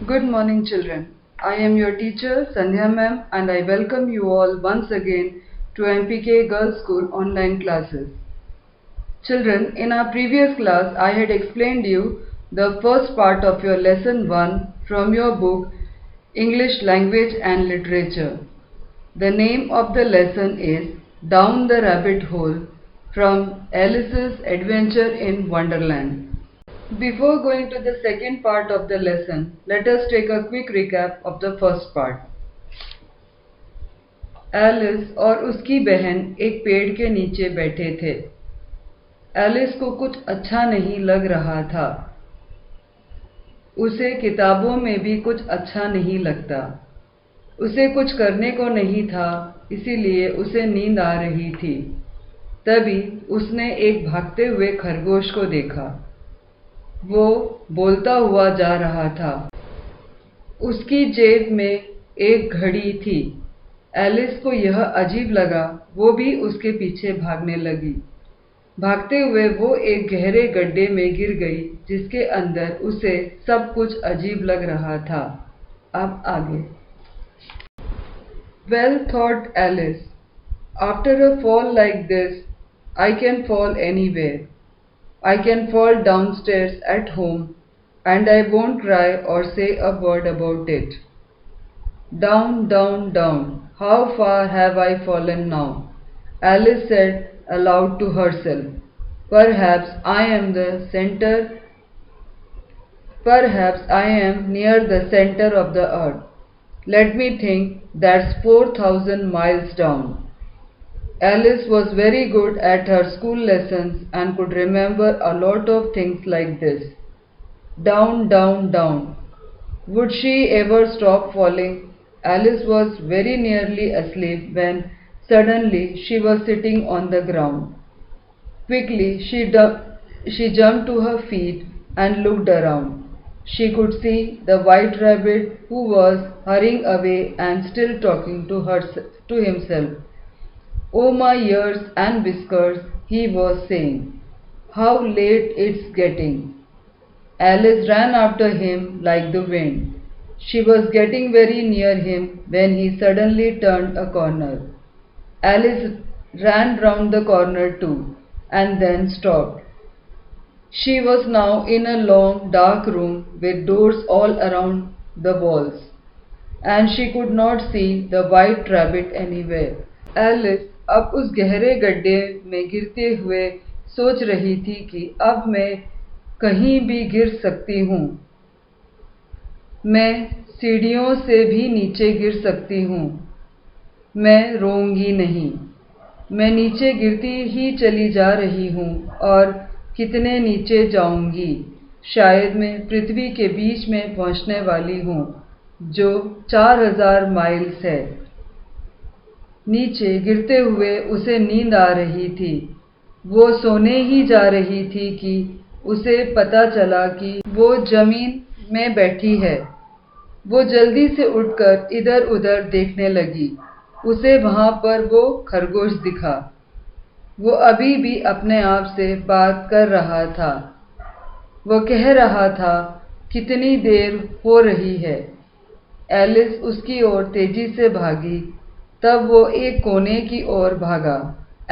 Good morning, children. I am your teacher, Sandhya ma'am, and I welcome you all once again to MPK Girls School online classes. Children, in our previous class, I had explained you the first part of your lesson 1 from your book English Language and Literature. The name of the lesson is Down the Rabbit Hole from Alice's Adventure in Wonderland. Before going to the second part of the lesson, let us take a quick recap of the first part. Alice और उसकी बहन एक पेड़ के नीचे बैठे थे। Alice को कुछ अच्छा नहीं लग रहा था। उसे किताबों में भी कुछ अच्छा नहीं लगता। उसे कुछ करने को नहीं था, इसीलिए उसे नींद आ रही थी। तभी उसने एक भागते हुए खरगोश को देखा। वो बोलता हुआ जा रहा था। उसकी जेब में एक घड़ी थी। एलिस को यह अजीब लगा, वो भी उसके पीछे भागने लगी। भागते हुए वो एक गहरे गड्ढे में गिर गई, जिसके अंदर उसे सब कुछ अजीब लग रहा था। अब आगे। Well, thought Alice, after a fall like this, I can fall anywhere. I can fall downstairs at home, and I won't cry or say a word about it. Down, down, down. How far have I fallen now? Alice said aloud to herself. Perhaps I am the center. Perhaps I am near the center of the earth. Let me think, that's 4,000 miles down. Alice was very good at her school lessons and could remember a lot of things like this. Down, down, down. Would she ever stop falling? Alice was very nearly asleep when suddenly she was sitting on the ground. Quickly she jumped to her feet and looked around. She could see the white rabbit, who was hurrying away and still talking to himself. Oh my ears and whiskers, he was saying. How late it's getting. Alice ran after him like the wind. She was getting very near him when he suddenly turned a corner. Alice ran round the corner too, and then stopped. She was now in a long, dark room with doors all around the walls, and she could not see the white rabbit anywhere. Alice अब उस गहरे गड्ढे में गिरते हुए सोच रही थी कि अब मैं कहीं भी गिर सकती हूँ। मैं सीढ़ियों से भी नीचे गिर सकती हूँ। मैं रोऊंगी नहीं। मैं नीचे गिरती ही चली जा रही हूँ और कितने नीचे जाऊंगी। शायद मैं पृथ्वी के बीच में पहुँचने वाली हूँ, जो 4,000 माइल्स है। नीचे गिरते हुए उसे नींद आ रही थी। वो सोने ही जा रही थी कि उसे पता चला कि वो जमीन में बैठी है। वो जल्दी से उठकर इधर उधर देखने लगी। उसे वहाँ पर वो खरगोश दिखा। वो अभी भी अपने आप से बात कर रहा था। वो कह रहा था, कितनी देर हो रही है। एलिस उसकी ओर तेजी से भागी। तब वो एक कोने की ओर भागा।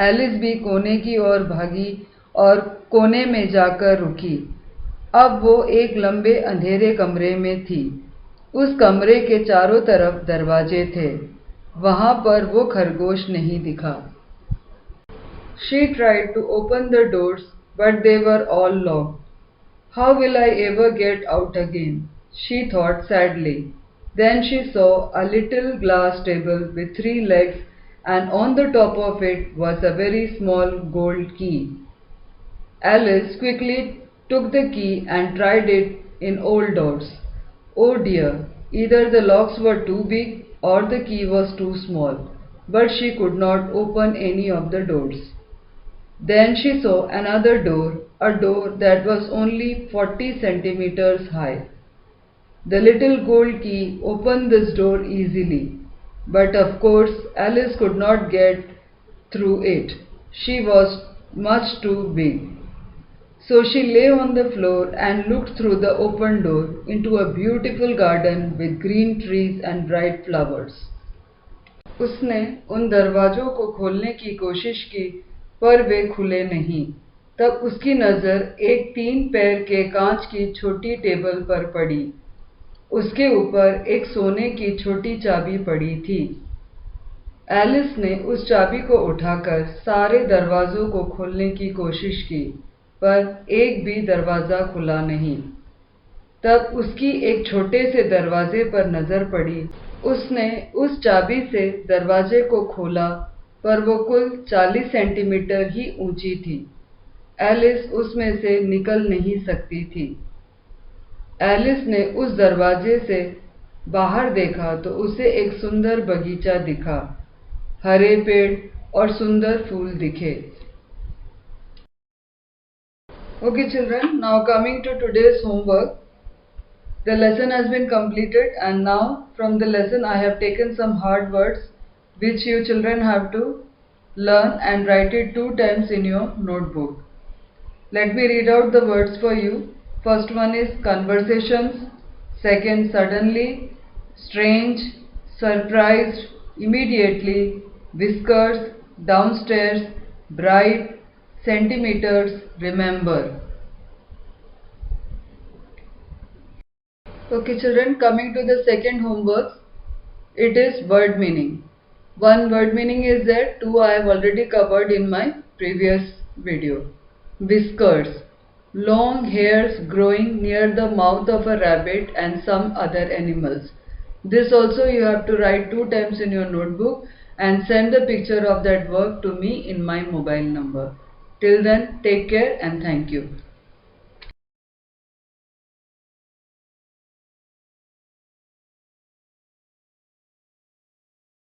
एलिस भी कोने की ओर भागी और कोने में जाकर रुकी। अब वो एक लंबे अंधेरे कमरे में थी। उस कमरे के चारों तरफ दरवाजे थे। वहाँ पर वो खरगोश नहीं दिखा। She tried to open the doors, but they were all locked. How will I ever get out again? She thought sadly. Then she saw a little glass table with 3 legs, and on the top of it was a very small gold key. Alice quickly took the key and tried it in all doors. Oh dear, either the locks were too big or the key was too small, but she could not open any of the doors. Then she saw another door, a door that was only 40 centimeters high. The little gold key opened this door easily, but of course Alice could not get through it. She was much too big. So she lay on the floor and looked through the open door into a beautiful garden with green trees and bright flowers. उसने उन दरवाजों को खोलने की कोशिश की, पर वे खुले नहीं। तब उसकी नज़र एक 3 पैर के कांच की छोटी टेबल पर पड़ी। उसके ऊपर एक सोने की छोटी चाबी पड़ी थी। एलिस ने उस चाबी को उठाकर सारे दरवाजों को खोलने की कोशिश की, पर एक भी दरवाज़ा खुला नहीं। तब उसकी एक छोटे से दरवाजे पर नज़र पड़ी। उसने उस चाबी से दरवाजे को खोला, पर वो कुल 40 सेंटीमीटर ही ऊंची थी। एलिस उसमें से निकल नहीं सकती थी। एलिस ने उस दरवाजे से बाहर देखा तो उसे एक सुंदर बगीचा दिखा। हरे पेड़ और सुंदर फूल दिखे। Okay children, now coming to today's homework. The lesson has been completed and now from the lesson I have taken some hard words which you children have to learn and write it 2 times in your notebook. Let me read out the words for you. First one is conversations, second suddenly, strange, surprised, immediately, whiskers, downstairs, bright, centimeters, remember. Okay children, coming to the second homework, it is word meaning. One word meaning is there, two I have already covered in my previous video. Whiskers, long hairs growing near the mouth of a rabbit and some other animals. This also you have to write 2 times in your notebook and send the picture of that work to me in my mobile number. Till then, take care and thank you.